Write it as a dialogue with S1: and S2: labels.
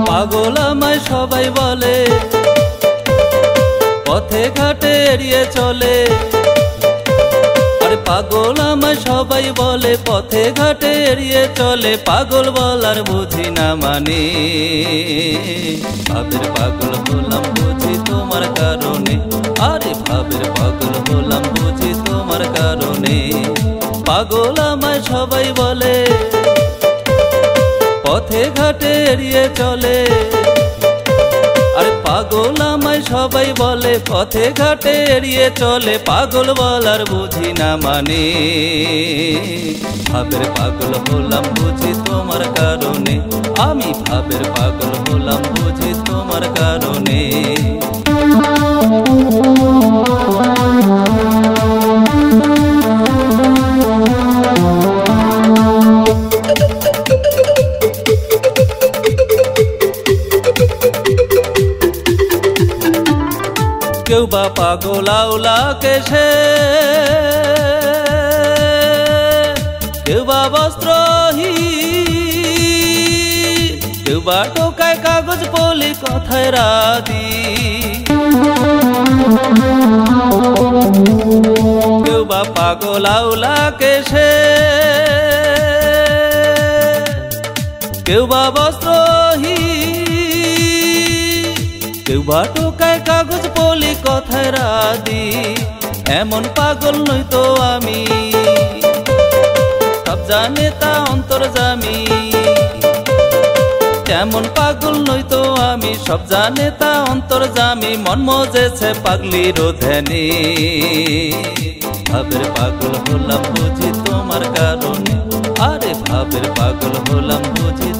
S1: পাগল আমায় সবাই বলে, পথে ঘাটে এড়িয়ে চলে। আরে পাগল আমায় সবাই বলে, পথে ঘাটে এড়িয়ে চলে। পাগল বলার বুঝি না মানে, ভাবের পাগল হলাম বুঝি তোমার কারণে। আরে ভাবের পাগল হলাম বুঝি তোমার কারণে। পাগল আমায় সবাই বলে, পথে ঘাটে এড়িয়ে চলে। আরে পাগল আমায় সবাই বলে, পথে ঘাটে এড়িয়ে চলে। পাগল বলার বুঝি না মানে, ভাবের পাগল হলাম বুঝি তোমার কারণে। আমি ভাবের পাগল হলাম বুঝি তোমার কারণে। কেউ বা পাগল আউলাকে সে, কেউ বা বস্ত্রহীন, কেউ বা টোকায় কাগজ পলি কথায় রাধি। কেউ বা পাগল আউলাকে সে, কেউ বা বস্ত্রহীন, কেউ বা টোকায় কাগজ পলি কথায় রাধি। এমন পাগল নই তো আমি, সব জানে তা অন্তর্যামী। এমন পাগল নই তো আমি, সব জানে তা অন্তর্যামী। মন মজেছে পাগলির ধ্যানে, ভাবের পাগল হলাম বুঝি তোমার কারণে। আরে ভাবের পাগল হলাম বুঝি।